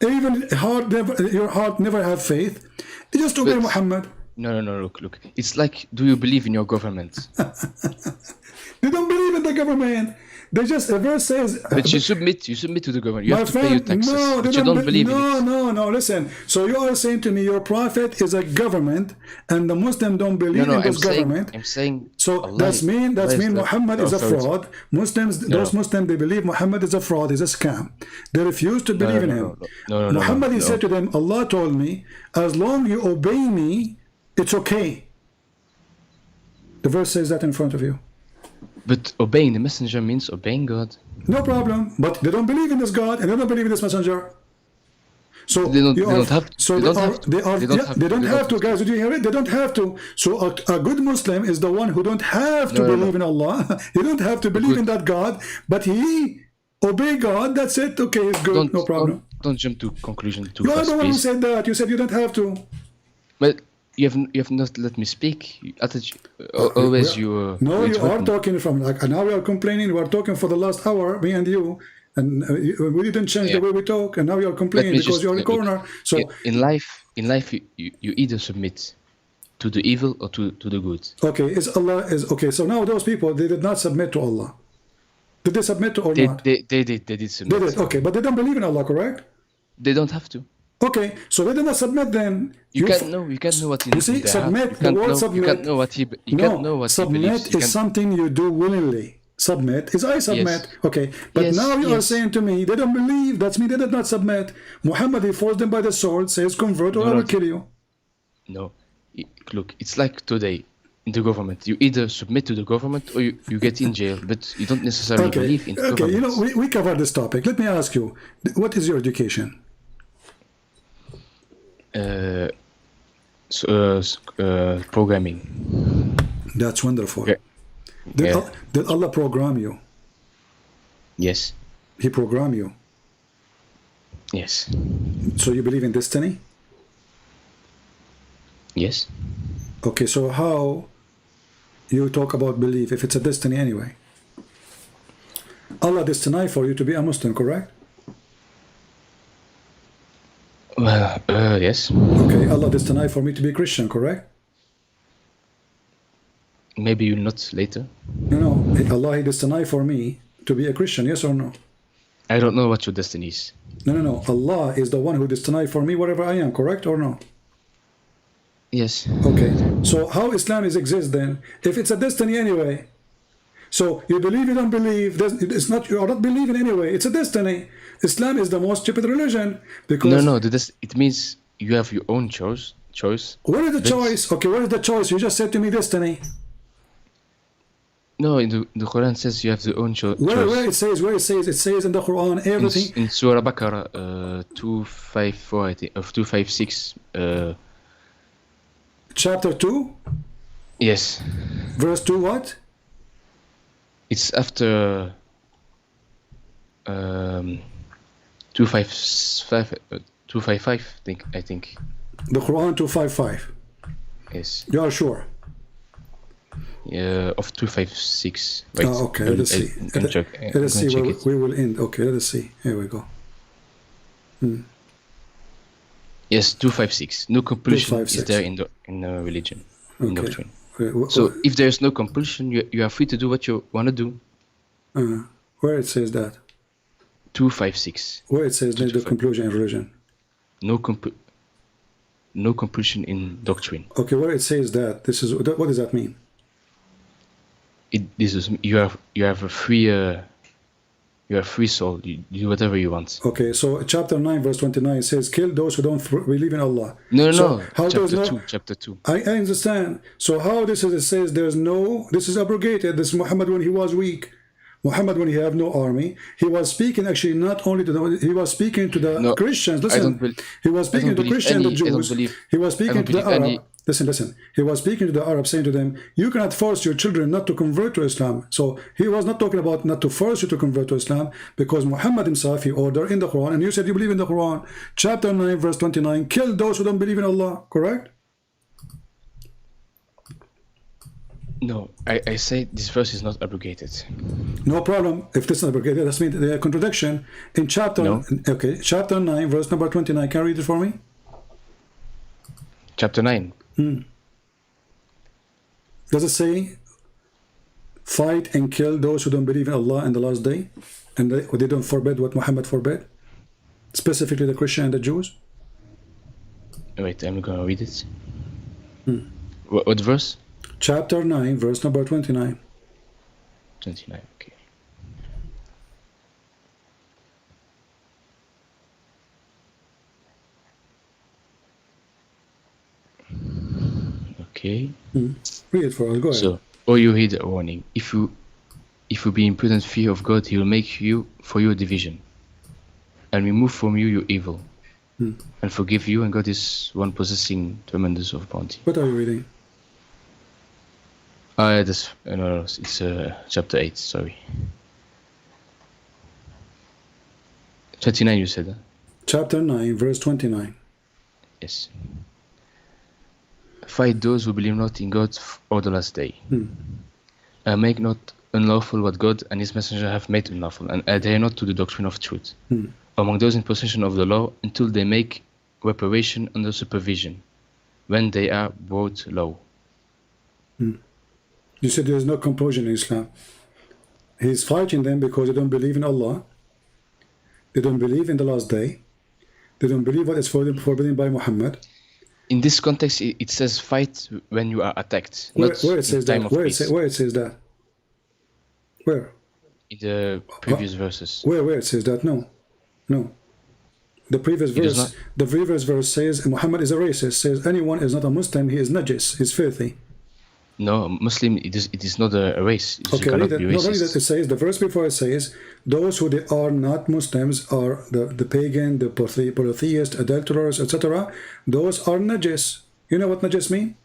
even your heart never have faith, just obey Muhammad. No, look. It's like, do you believe in your government? They don't believe in the government. They just, the verse says... But you submit to the government. You have to pay your taxes. No, but you don't believe in it. No, listen. So you are saying to me, your prophet is a government, and the Muslim don't believe in this government. I'm saying... So that's mean Muhammad is a fraud. Muslims, those Muslims, they believe Muhammad is a fraud, is a scam. They refuse to believe in him. Muhammad, he said to them, Allah told me, as long you obey me, It's okay. The verse says that in front of you. But obeying the messenger means obeying God. No problem. But they don't believe in this God and they don't believe in this messenger. So They don't have to, guys. Did you hear it? They don't have to. So a good Muslim is the one who don't have to believe in Allah. He don't have to believe in that God, but he obey God. That's it. Okay, it's good. No problem. Don't jump to conclusion too You are fast, the one who please. said that. You said you don't have to. But you have not let me speak. Always you. No, you are talking from like now we are complaining. We are talking for the last hour, me and you. And we didn't change the way we talk, and now you are complaining because you're in the corner. So in life, you either submit to the evil or to the good. Okay, okay. So now those people, they did not submit to Allah. Did they submit to or not? They did submit. They did. Okay, but they don't believe in Allah, correct? They don't have to. Okay, so they did not submit. Then you can't know what you see. Submit. The word submit. You can't know what he. You can't know what he believes. Submit is something you do willingly. Submit is I submit. Yes. Okay, but now you are saying to me they don't believe. That's me. They did not submit. Muhammad, he forced them by the sword. Says convert or I will kill you. No, look, it's like today in the government. You either submit to the government or you get in jail, but you don't necessarily believe in the government. Okay, you know we covered this topic. Let me ask you, what is your education? Programming. That's wonderful. Okay. Did Allah program you? Yes. He programmed you? Yes. So you believe in destiny? Yes. Okay, so how you talk about belief if it's a destiny anyway? Allah destined for you to be a Muslim, correct? Well, yes. Okay, Allah destined for me to be a Christian, correct? Maybe you'll not later. No, Allah, He destined for me to be a Christian, yes or no? I don't know what your destiny is. No. Allah is the one who destined for me wherever I am, correct or no? Yes. Okay, so how Islam exists then? If it's a destiny anyway, so you believe, you don't believe, it's not, you are not believing anyway, it's a destiny. Islam is the most stupid religion because... No, it means you have your own choice. Where is the choice? Okay, where is the choice? You just said to me destiny. No, in the Quran says you have your own choice. Where it says? It says in the Quran everything. In Surah Baqarah 254, I think, of 256. Chapter 2? Yes. Verse 2 what? It's after 255, I think. The Quran 255. Yes. You are sure? Of 256. Wait, okay, let us see. Let us see where we will end. Okay, let us see. Here we go. Yes, 256. No compulsion is there in the religion, in doctrine. So if there is no compulsion, you are free to do what you want to do. Where it says that? 256. Where it says there's the compulsion in religion? No compulsion in doctrine. Okay, where it says that, what does that mean? You have a free soul. You do whatever you want. Okay, so chapter 9 verse 29 says, kill those who don't believe in Allah. No. How chapter 2. I understand. So how it says this is abrogated. This Muhammad when he was weak. Muhammad when he had no army, he was speaking actually not only to he was speaking to the Christians. Listen, he was speaking to the Christians, the Jews. He was speaking to the Arab. Listen. He was speaking to the Arabs, saying to them, you cannot force your children not to convert to Islam. So he was not talking about not to force you to convert to Islam, because Muhammad himself, he ordered in the Quran, and you said you believe in the Quran, chapter 9, verse 29, kill those who don't believe in Allah, correct? No, I say this verse is not abrogated. No problem. If this is not abrogated, that means the contradiction in chapter, chapter 9, verse number 29. Can you read it for me? Chapter 9. Does it say, fight and kill those who don't believe in Allah and the last day? And they don't forbid what Muhammad forbid? Specifically the Christian and the Jews? Wait, I'm going to read it. What verse? Chapter 9, verse number 29. 29, okay. Okay. Read it for us. Go ahead. So, or you heed a warning. If you be in prudent fear of God, He will make you for you a division, and remove from you your evil, and forgive you. And God is one possessing tremendous of bounty. What are you reading? That's no, it's chapter 8. Sorry. 29. You said. Chapter 9, verse 29. Yes. Fight those who believe not in God or the last day. Make not unlawful what God and His messenger have made unlawful, and adhere not to the doctrine of truth. Among those in possession of the law, until they make reparation under supervision, when they are brought low. You said there is no compulsion in Islam. He's fighting them because they don't believe in Allah. They don't believe in the last day. They don't believe what is forbidden by Muhammad. In this context, it says fight when you are attacked. Where not it says in time that? of Where peace. it says that? Where? In the previous verses. Where it says that? No. The previous verse says Muhammad is a racist. Says anyone is not a Muslim, he is najis, he's filthy. No, Muslim, it is not a race. You Okay, cannot read be it. Not only racist. that, it says the verse before it says those who they are not Muslims are the pagan, the polytheist, adulterers, etc. Those are najis. You know what najis mean?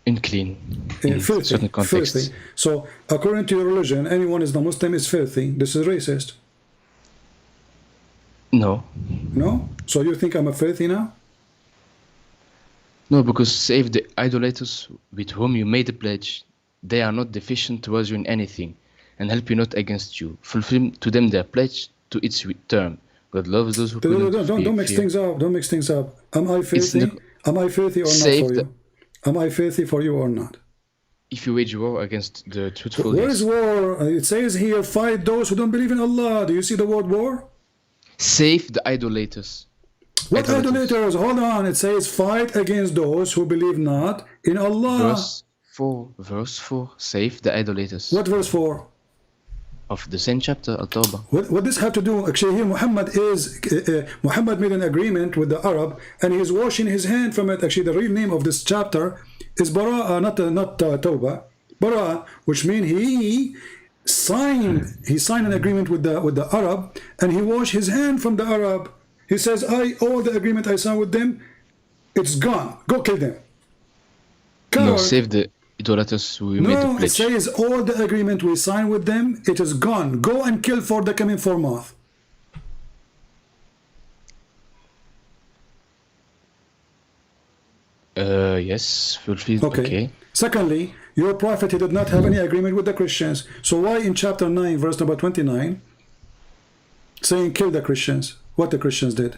Unclean. In Filthy. certain contexts. Filthy. So according to your religion, anyone is not Muslim is filthy. This is racist. No. No? So you think I'm a filthy now? No, because save the idolaters with whom you made a pledge, they are not deficient towards you in anything, and help you not against you. Fulfill to them their pledge to its term. God loves those who Don't mix things up. Don't mix things up. Am I filthy? Am I filthy or not for you? Am I filthy for you or not? If you wage war against the truthful. Where is war? It says here, fight those who don't believe in Allah. Do you see the word war? Save the idolaters. What idolaters? Hold on. It says fight against those who believe not in Allah. Verse 4. Save the idolaters. What verse 4? Of the same chapter, Al-Tawbah. What does have to do? Actually, here Muhammad made an agreement with the Arab, and he is washing his hand from it. Actually, the real name of this chapter is Bara'ah, not Tawbah. Bara'ah, which means he signed an agreement with the Arab, and he washed his hand from the Arab. He says, all the agreement I signed with them, it's gone. Go kill them. No, save the idolaters who made the pledge. It says all the agreement we signed with them, it is gone. Go and kill for the coming 4 months. Yes, fulfilled. Okay. Secondly, your prophet, he did not have any agreement with the Christians. So why in chapter 9, verse number 29, saying kill the Christians? What the Christians did?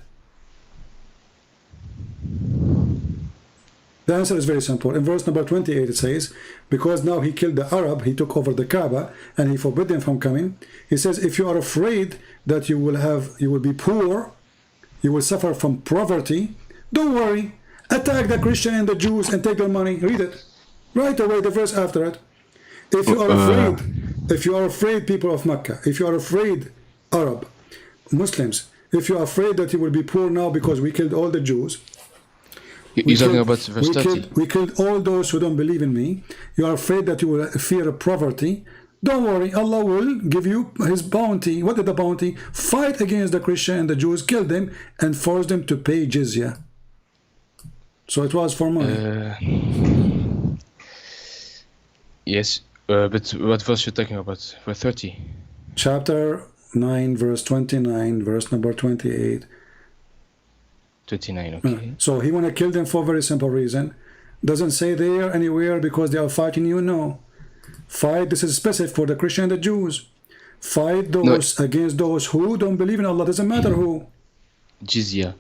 The answer is very simple. In verse number 28 it says, because now he killed the Arab, he took over the Kaaba, and he forbid them from coming. He says, if you are afraid that you will be poor, you will suffer from poverty, don't worry. Attack the Christian and the Jews and take their money. Read it. Right away, the verse after it. If you are afraid, people of Mecca, if you are afraid, Arab, Muslims, if you are afraid that you will be poor now because we killed all the Jews, You're talking about verse 30. We killed all those who don't believe in me. You are afraid that you will fear poverty. Don't worry, Allah will give you His bounty. What is the bounty? Fight against the Christian and the Jews, kill them, and force them to pay jizya. So it was for money. Yes, but what verse you're talking about? Verse 30. Chapter 9, verse 29, verse number 28. 29, okay. So he want to kill them for a very simple reason. Doesn't say there anywhere because they are fighting you. No. Fight, this is specific for the Christian and the Jews. Fight those against those who don't believe in Allah. Doesn't matter who. Jizya.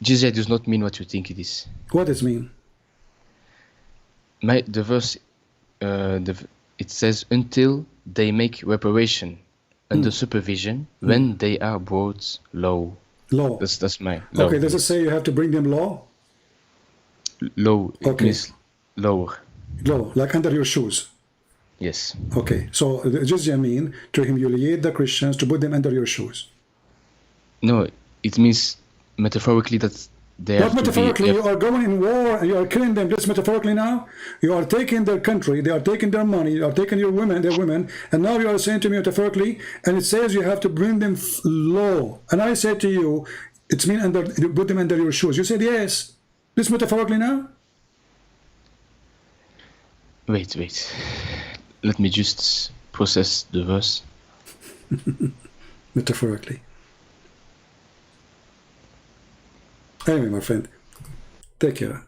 Jizya does not mean what you think it is. What does it mean? The verse, it says, until they make reparation under supervision when they are brought low. Law. That's my law. Okay, does it say you have to bring them law? Low. Okay. It means lower. Law, like under your shoes. Yes. Okay, so the jizya mean to humiliate the Christians, to put them under your shoes. No, it means metaphorically that they Not have to be. metaphorically, you are going in war and you are killing them just metaphorically now. You are taking their country, they are taking their money, you are taking your women, their women, and now you are saying to me metaphorically, and it says you have to bring them low. And I said to you, it's mean under, put them under your shoes. You said yes. This metaphorically now? Wait. Let me just process the verse. Metaphorically. Anyway, my friend, take care.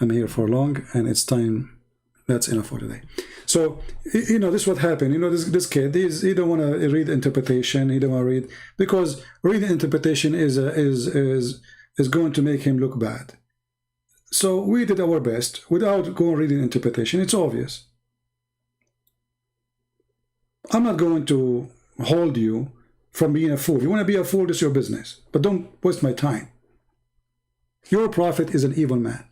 I'm here for long, and it's time. That's enough for today. So, you know, this is what happened. You know, this kid, he don't want to read interpretation. He don't want to read, because reading interpretation is going to make him look bad. So we did our best without going reading interpretation. It's obvious. I'm not going to hold you from being a fool. If you want to be a fool, it's your business. But don't waste my time. Your prophet is an evil man.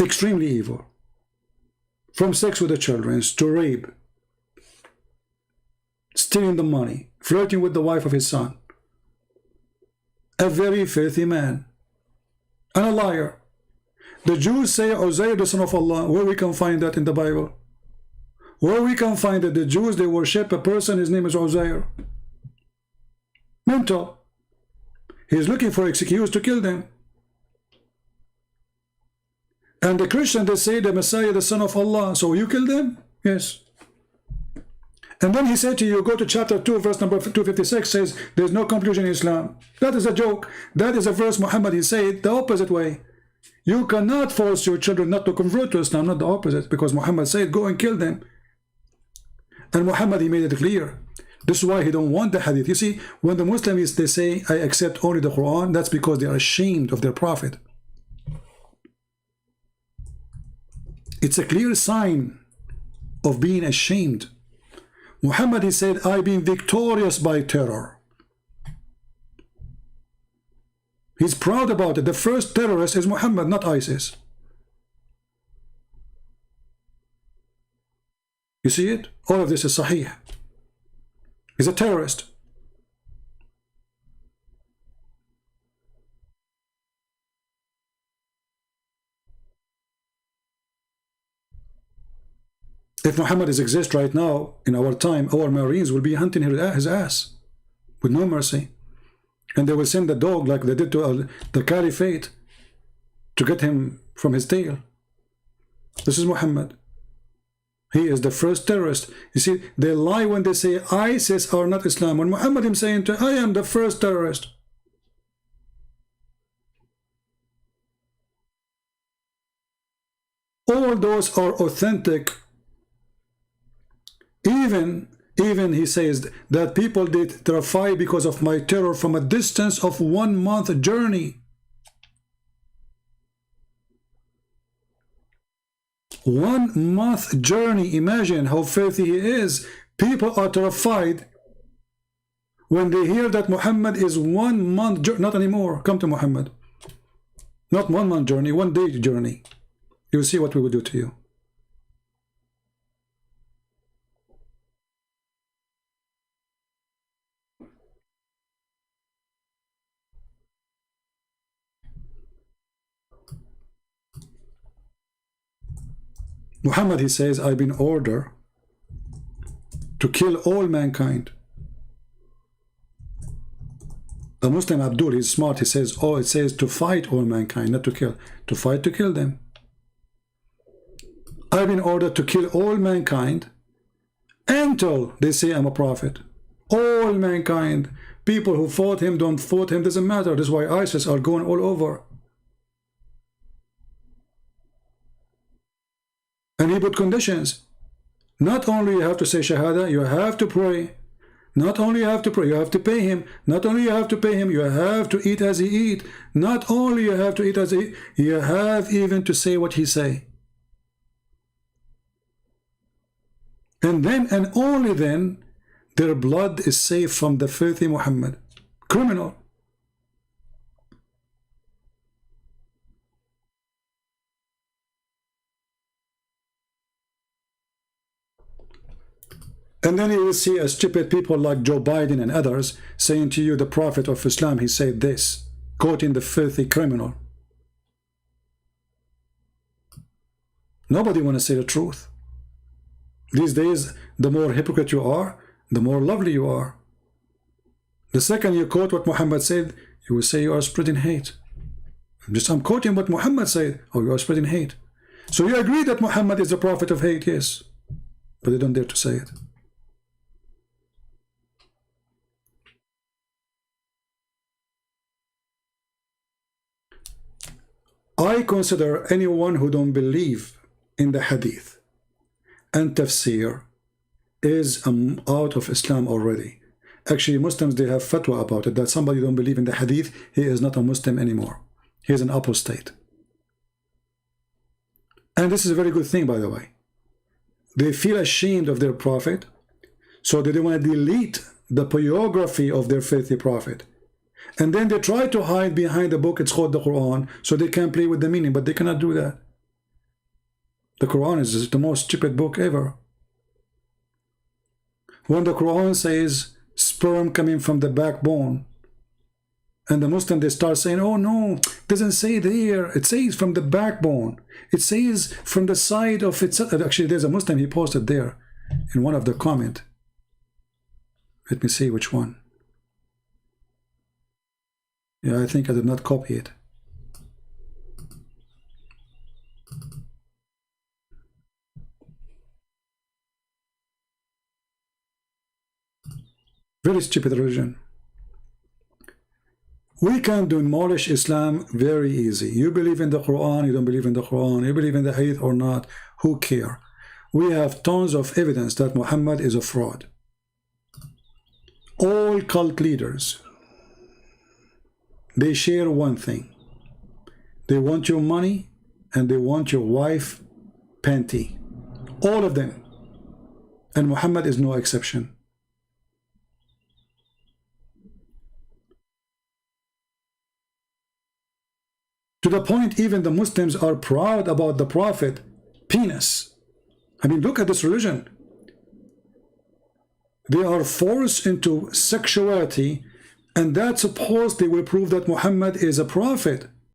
Extremely evil. From sex with the children to rape, stealing the money, flirting with the wife of his son. A very filthy man. And a liar. The Jews say Uzair, the son of Allah. Where we can find that in the Bible? Where we can find that the Jews, they worship a person, his name is Uzair. Mental. He's looking for excuse to kill them. And the Christians, they say the Messiah, the son of Allah. So you kill them? Yes. And then he said to you, go to chapter 2, verse number 256, says, there's no conclusion in Islam. That is a joke. That is a verse Muhammad, he said the opposite way. You cannot force your children not to convert to Islam, not the opposite, because Muhammad said, go and kill them. And Muhammad, he made it clear. This is why he don't want the hadith. You see, when the Muslims, they say, I accept only the Quran, that's because they are ashamed of their prophet. It's a clear sign of being ashamed. Muhammad, he said, I've been victorious by terror. He's proud about it. The first terrorist is Muhammad, not ISIS. You see it? All of this is Sahih. He's a terrorist. If Muhammad exists right now, in our time, our Marines will be hunting his ass with no mercy. And they will send the dog like they did to the Caliphate to get him from his tail. This is Muhammad. He is the first terrorist. You see, they lie when they say ISIS are not Islam. When Muhammad is saying, I am the first terrorist. All those are authentic. Even he says that people did terrify because of my terror from a distance of 1 month journey. 1 month journey. Imagine how filthy he is. People are terrified when they hear that Muhammad is 1 month journey. Not anymore. Come to Muhammad. Not 1 month journey, 1 day journey. You'll see what we will do to you. Muhammad, he says, I've been ordered to kill all mankind. The Muslim Abdul, he's smart, he says, oh, it says to fight all mankind, not to kill. To fight, to kill them. I've been ordered to kill all mankind until they say I'm a prophet. All mankind. People who fought him, don't fought him, doesn't matter. That's why ISIS are going all over. And he put conditions. Not only you have to say Shahada, you have to pray. Not only you have to pray, you have to pay him. Not only you have to pay him, you have to eat as he eat. Not only you have to eat as he eat, you have even to say what he say. And then and only then, their blood is safe from the filthy Muhammad. Criminal. And then you will see a stupid people like Joe Biden and others saying to you, the Prophet of Islam, he said this. quoting the filthy criminal. Nobody want to say the truth. These days, the more hypocrite you are, the more lovely you are. The second you quote what Muhammad said, you will say you are spreading hate. I'm quoting what Muhammad said. Oh, you are spreading hate. So you agree that Muhammad is the prophet of hate? Yes. But they don't dare to say it. I consider anyone who don't believe in the hadith and tafsir is out of Islam already. Actually, Muslims, they have fatwa about it, that somebody don't believe in the hadith, he is not a Muslim anymore. He is an apostate. And this is a very good thing, by the way. They feel ashamed of their prophet, so they don't want to delete the biography of their faithful prophet. And then they try to hide behind the book, it's called the Quran, so they can play with the meaning, but they cannot do that. The Quran is the most stupid book ever. When the Quran says sperm coming from the backbone, and the Muslim, they start saying, oh no, it doesn't say there, it says from the backbone, it says from the side of itself. Actually, there's a Muslim, he posted there in one of the comment. Let me see which one. Yeah, I think I did not copy it. Very stupid religion. We can demolish Islam very easy. You believe in the Quran, you don't believe in the Quran, you believe in the Hadith or not, who care? We have tons of evidence that Muhammad is a fraud. All cult leaders, they share one thing. They want your money and they want your wife panty. All of them. And Muhammad is no exception. To the point even the Muslims are proud about the Prophet penis. I mean, look at this religion. They are forced into sexuality, and that supposedly will prove that Muhammad is a prophet.